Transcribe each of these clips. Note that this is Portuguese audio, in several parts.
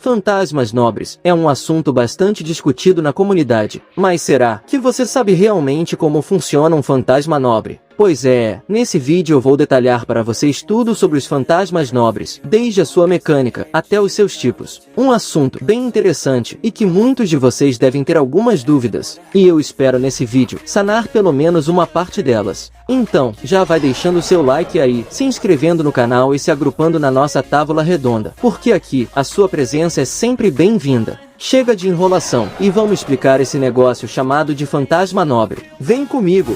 Fantasmas nobres é um assunto bastante discutido na comunidade, mas será que você sabe realmente como funciona um fantasma nobre? Pois é, nesse vídeo eu vou detalhar para vocês tudo sobre os fantasmas nobres, desde a sua mecânica até os seus tipos. Um assunto bem interessante e que muitos de vocês devem ter algumas dúvidas, e eu espero nesse vídeo sanar pelo menos uma parte delas. Então, já vai deixando o seu like aí, se inscrevendo no canal e se agrupando na nossa tábua redonda, porque aqui a sua presença é sempre bem-vinda. Chega de enrolação e vamos explicar esse negócio chamado de fantasma nobre. Vem comigo!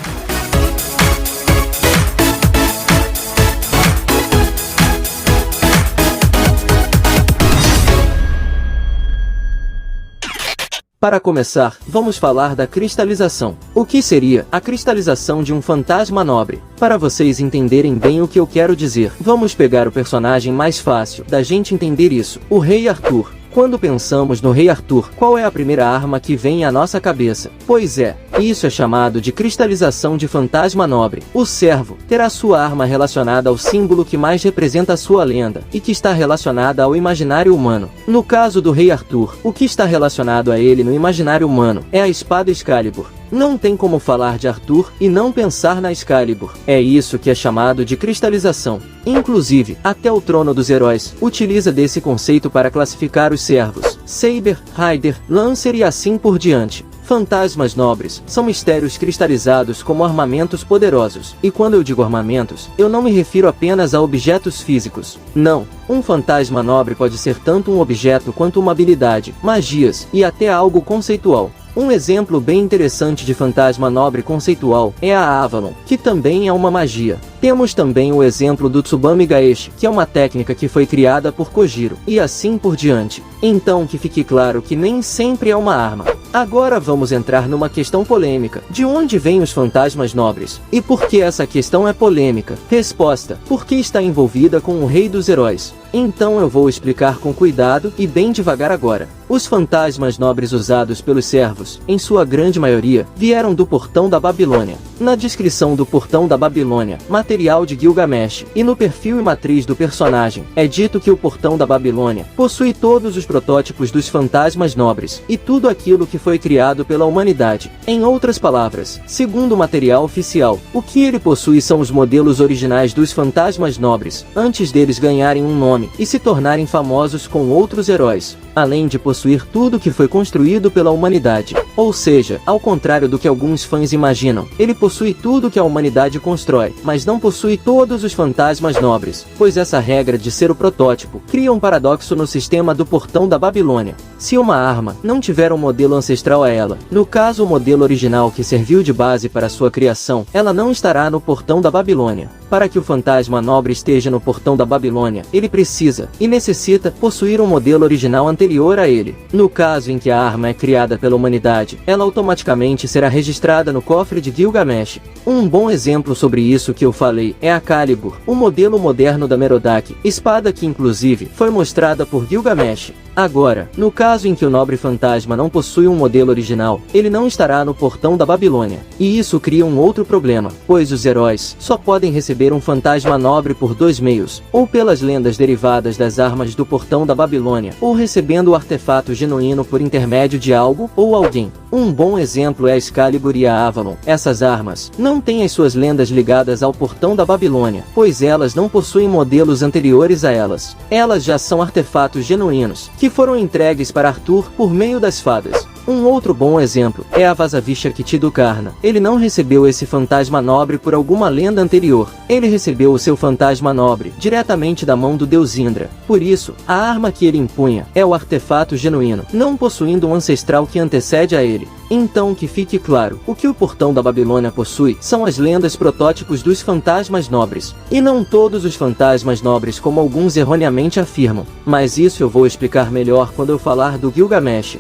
Para começar, vamos falar da cristalização. O que seria a cristalização de um fantasma nobre? Para vocês entenderem bem o que eu quero dizer, vamos pegar o personagem mais fácil da gente entender isso, o Rei Arthur. Quando pensamos no Rei Arthur, qual é a primeira arma que vem à nossa cabeça? Pois é, isso é chamado de cristalização de fantasma nobre. O servo terá sua arma relacionada ao símbolo que mais representa a sua lenda, e que está relacionada ao imaginário humano. No caso do Rei Arthur, o que está relacionado a ele no imaginário humano é a espada Excalibur. Não tem como falar de Arthur e não pensar na Excalibur. É isso que é chamado de cristalização. Inclusive, até o Trono dos Heróis utiliza desse conceito para classificar os servos, Saber, Rider, Lancer e assim por diante. Fantasmas nobres são mistérios cristalizados como armamentos poderosos. E quando eu digo armamentos, eu não me refiro apenas a objetos físicos. Não, um fantasma nobre pode ser tanto um objeto quanto uma habilidade, magias e até algo conceitual. Um exemplo bem interessante de fantasma nobre conceitual é a Avalon, que também é uma magia. Temos também o exemplo do Tsubame Gaeshi, que é uma técnica que foi criada por Kojiro, e assim por diante. Então que fique claro que nem sempre é uma arma. Agora vamos entrar numa questão polêmica. De onde vêm os fantasmas nobres? E por que essa questão é polêmica? Resposta: porque está envolvida com o Rei dos Heróis. Então eu vou explicar com cuidado e bem devagar agora. Os fantasmas nobres usados pelos servos, em sua grande maioria, vieram do Portão da Babilônia. Na descrição do Portão da Babilônia, material de Gilgamesh, e no perfil e matriz do personagem, é dito que o Portão da Babilônia possui todos os protótipos dos fantasmas nobres, e tudo aquilo que foi criado pela humanidade. Em outras palavras, segundo o material oficial, o que ele possui são os modelos originais dos fantasmas nobres, antes deles ganharem um nome e se tornarem famosos com outros heróis, além de possuir tudo que foi construído pela humanidade. Ou seja, ao contrário do que alguns fãs imaginam, ele possui tudo que a humanidade constrói, mas não possui todos os fantasmas nobres, pois essa regra de ser o protótipo cria um paradoxo no sistema do Portão da Babilônia. Se uma arma não tiver um modelo ancestral a ela, no caso o modelo original que serviu de base para sua criação, ela não estará no Portão da Babilônia. Para que o fantasma nobre esteja no Portão da Babilônia, ele precisa e necessita possuir um modelo original anterior a ele. No caso em que a arma é criada pela humanidade, ela automaticamente será registrada no cofre de Gilgamesh. Um bom exemplo sobre isso que eu falei é a Calibur, o modelo moderno da Merodach, espada que inclusive foi mostrada por Gilgamesh. Agora, no caso em que o nobre fantasma não possui um modelo original, ele não estará no Portão da Babilônia. E isso cria um outro problema, pois os heróis só podem receber um fantasma nobre por dois meios, ou pelas lendas derivadas das armas do Portão da Babilônia, ou recebendo o artefato genuíno por intermédio de algo ou alguém. Um bom exemplo é a Excalibur e a Avalon. Essas armas não têm as suas lendas ligadas ao Portão da Babilônia, pois elas não possuem modelos anteriores a elas. Elas já são artefatos genuínos, que foram entregues para Arthur por meio das fadas. Um outro bom exemplo é a Vasavishtha do Karna. Ele não recebeu esse fantasma nobre por alguma lenda anterior. Ele recebeu o seu fantasma nobre diretamente da mão do deus Indra. Por isso, a arma que ele empunha é o artefato genuíno, não possuindo um ancestral que antecede a ele. Então que fique claro, o que o Portão da Babilônia possui são as lendas protótipos dos fantasmas nobres. E não todos os fantasmas nobres como alguns erroneamente afirmam. Mas isso eu vou explicar melhor quando eu falar do Gilgamesh.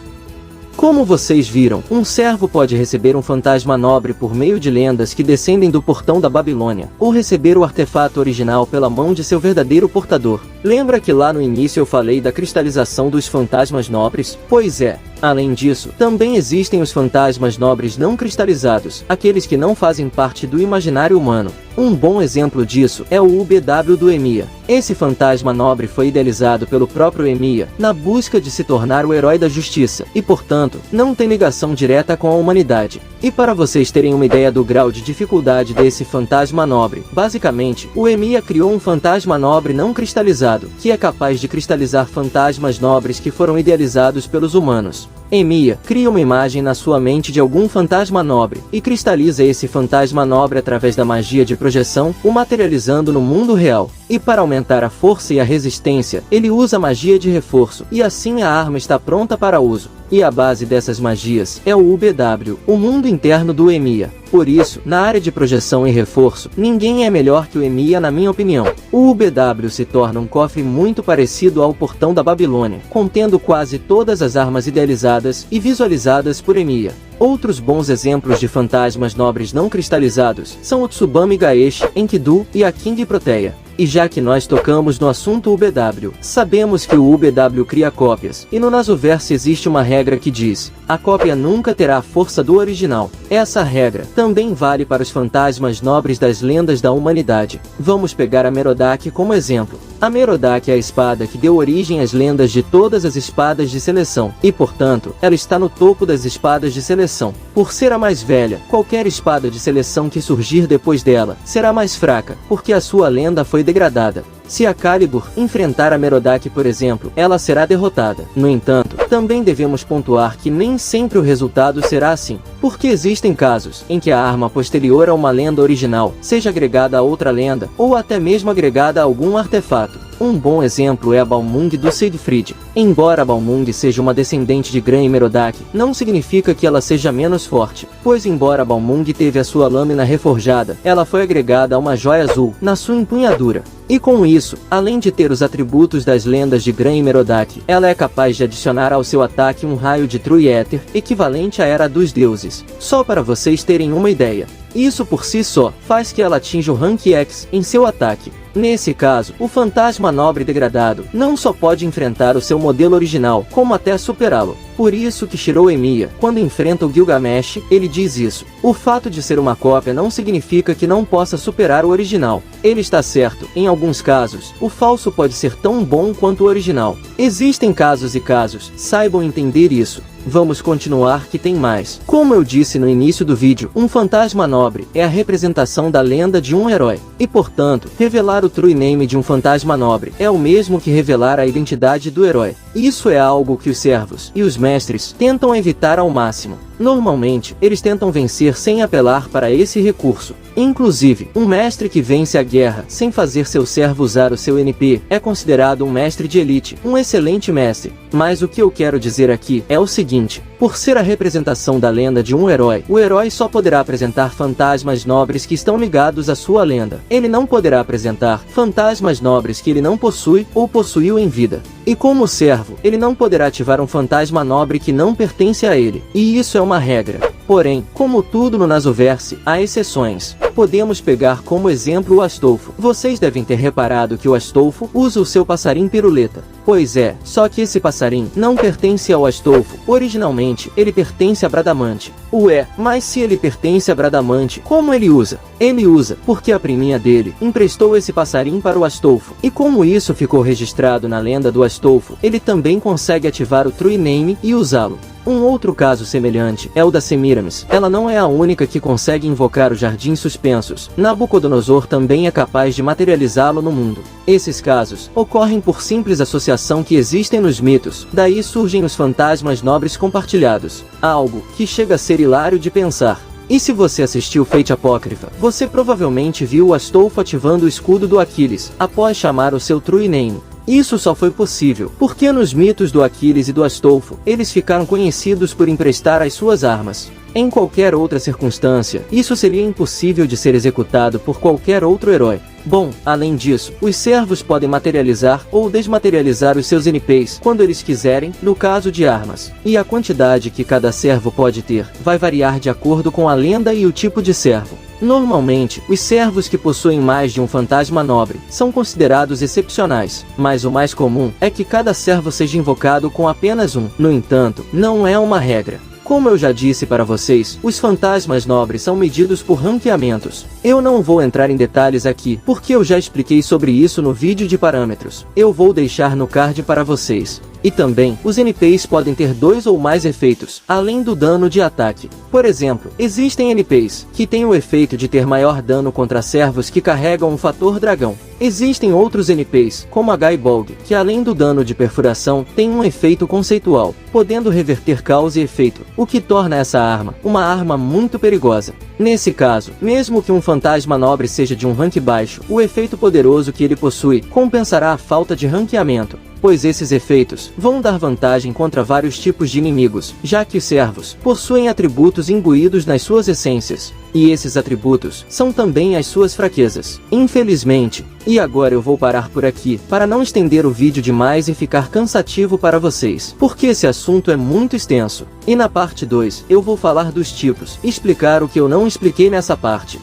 Como vocês viram, um servo pode receber um fantasma nobre por meio de lendas que descendem do Portão da Babilônia, ou receber o artefato original pela mão de seu verdadeiro portador. Lembra que lá no início eu falei da cristalização dos fantasmas nobres? Pois é. Além disso, também existem os fantasmas nobres não cristalizados, aqueles que não fazem parte do imaginário humano. Um bom exemplo disso é o UBW do Emiya. Esse fantasma nobre foi idealizado pelo próprio Emiya, na busca de se tornar o herói da justiça, e portanto, não tem ligação direta com a humanidade. E para vocês terem uma ideia do grau de dificuldade desse fantasma nobre, basicamente, o Emiya criou um fantasma nobre não cristalizado, que é capaz de cristalizar fantasmas nobres que foram idealizados pelos humanos. Emiya cria uma imagem na sua mente de algum fantasma nobre, e cristaliza esse fantasma nobre através da magia de projeção, o materializando no mundo real. E para aumentar a força e a resistência, ele usa a magia de reforço, e assim a arma está pronta para uso. E a base dessas magias é o UBW, o mundo interno do Emiya. Por isso, na área de projeção e reforço, ninguém é melhor que o Emiya na minha opinião. O UBW se torna um cofre muito parecido ao Portão da Babilônia, contendo quase todas as armas idealizadas e visualizadas por Emiya. Outros bons exemplos de fantasmas nobres não cristalizados são o Tsubame Gaeshi, Enkidu e a King Proteia. E já que nós tocamos no assunto UBW, sabemos que o UBW cria cópias, e no Nasuverse existe uma regra que diz: a cópia nunca terá a força do original. Essa regra também vale para os fantasmas nobres das lendas da humanidade. Vamos pegar a Merodach como exemplo. A Merodach é a espada que deu origem às lendas de todas as espadas de seleção, e portanto, ela está no topo das espadas de seleção. Por ser a mais velha, qualquer espada de seleção que surgir depois dela será mais fraca, porque a sua lenda foi degradada. Se a Calibur enfrentar a Merodach, por exemplo, ela será derrotada. No entanto, também devemos pontuar que nem sempre o resultado será assim, porque existem casos em que a arma posterior a uma lenda original seja agregada a outra lenda, ou até mesmo agregada a algum artefato. Um bom exemplo é a Balmung do Siegfried. Embora a Balmung seja uma descendente de Gran e Merodach, não significa que ela seja menos forte, pois embora a Balmung teve a sua lâmina reforjada, ela foi agregada a uma joia azul na sua empunhadura. E com isso, além de ter os atributos das lendas de Gran e Merodach, ela é capaz de adicionar ao seu ataque um raio de True Ether, equivalente à Era dos Deuses. Só para vocês terem uma ideia. Isso por si só faz que ela atinja o Rank X em seu ataque. Nesse caso, o fantasma nobre degradado não só pode enfrentar o seu modelo original, como até superá-lo. Por isso que Shirou Emiya, quando enfrenta o Gilgamesh, ele diz isso: o fato de ser uma cópia não significa que não possa superar o original. Ele está certo, em alguns casos, o falso pode ser tão bom quanto o original. Existem casos e casos, saibam entender isso. Vamos continuar que tem mais. Como eu disse no início do vídeo, um fantasma nobre é a representação da lenda de um herói. E portanto, revelar o true name de um fantasma nobre é o mesmo que revelar a identidade do herói. Isso é algo que os servos e os mestres tentam evitar ao máximo. Normalmente, eles tentam vencer sem apelar para esse recurso. Inclusive, um mestre que vence a guerra sem fazer seu servo usar o seu NP é considerado um mestre de elite, um excelente mestre. Mas o que eu quero dizer aqui é o seguinte: por ser a representação da lenda de um herói, o herói só poderá apresentar fantasmas nobres que estão ligados à sua lenda. Ele não poderá apresentar fantasmas nobres que ele não possui ou possuiu em vida. E como servo, ele não poderá ativar um fantasma nobre que não pertence a ele. E isso é uma regra. Porém, como tudo no Nasuverse, há exceções. Podemos pegar como exemplo o Astolfo. Vocês devem ter reparado que o Astolfo usa o seu passarim piruleta. Pois é, só que esse passarim não pertence ao Astolfo. Originalmente, ele pertence a Bradamante. Ué, mas se ele pertence a Bradamante, como ele usa? Ele usa porque a priminha dele emprestou esse passarim para o Astolfo. E como isso ficou registrado na lenda do Astolfo, ele também consegue ativar o True Name e usá-lo. Um outro caso semelhante é o da Semiramis. Ela não é a única que consegue invocar os Jardins Suspensos. Nabucodonosor também é capaz de materializá-lo no mundo. Esses casos ocorrem por simples associação que existem nos mitos. Daí surgem os fantasmas nobres compartilhados. Algo que chega a ser hilário de pensar. E se você assistiu Fate Apócrifa, você provavelmente viu o Astolfo ativando o escudo do Aquiles, após chamar o seu True Name. Isso só foi possível porque nos mitos do Aquiles e do Astolfo, eles ficaram conhecidos por emprestar as suas armas. Em qualquer outra circunstância, isso seria impossível de ser executado por qualquer outro herói. Bom, além disso, os servos podem materializar ou desmaterializar os seus NPs quando eles quiserem, no caso de armas. E a quantidade que cada servo pode ter vai variar de acordo com a lenda e o tipo de servo. Normalmente, os servos que possuem mais de um fantasma nobre são considerados excepcionais, mas o mais comum é que cada servo seja invocado com apenas um. No entanto, não é uma regra. Como eu já disse para vocês, os fantasmas nobres são medidos por ranqueamentos. Eu não vou entrar em detalhes aqui, porque eu já expliquei sobre isso no vídeo de parâmetros. Eu vou deixar no card para vocês. E também, os NPs podem ter 2 ou mais efeitos, além do dano de ataque. Por exemplo, existem NPs que têm o efeito de ter maior dano contra servos que carregam um fator dragão. Existem outros NPs, como a Gaibolg, que além do dano de perfuração, tem um efeito conceitual, podendo reverter causa e efeito, o que torna essa arma uma arma muito perigosa. Nesse caso, mesmo que um fantasma nobre seja de um rank baixo, o efeito poderoso que ele possui compensará a falta de ranqueamento, pois esses efeitos vão dar vantagem contra vários tipos de inimigos, já que os servos possuem atributos imbuídos nas suas essências, e esses atributos são também as suas fraquezas, infelizmente. E agora eu vou parar por aqui, para não estender o vídeo demais e ficar cansativo para vocês, porque esse assunto é muito extenso. E na parte 2, eu vou falar dos tipos, explicar o que eu não expliquei nessa parte.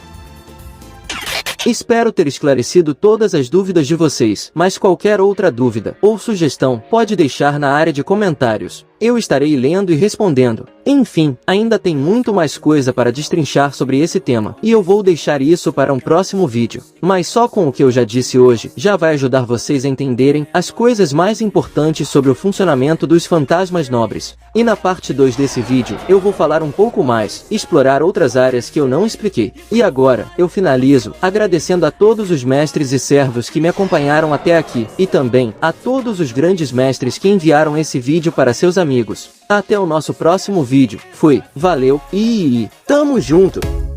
Espero ter esclarecido todas as dúvidas de vocês, mas qualquer outra dúvida ou sugestão pode deixar na área de comentários. Eu estarei lendo e respondendo. Enfim, ainda tem muito mais coisa para destrinchar sobre esse tema, e eu vou deixar isso para um próximo vídeo. Mas só com o que eu já disse hoje, já vai ajudar vocês a entenderem as coisas mais importantes sobre o funcionamento dos fantasmas nobres. E na parte 2 desse vídeo, eu vou falar um pouco mais, explorar outras áreas que eu não expliquei. E agora, eu finalizo, agradecendo a todos os mestres e servos que me acompanharam até aqui, e também a todos os grandes mestres que enviaram esse vídeo para seus amigos. Até o nosso próximo vídeo. Fui, valeu e tamo junto!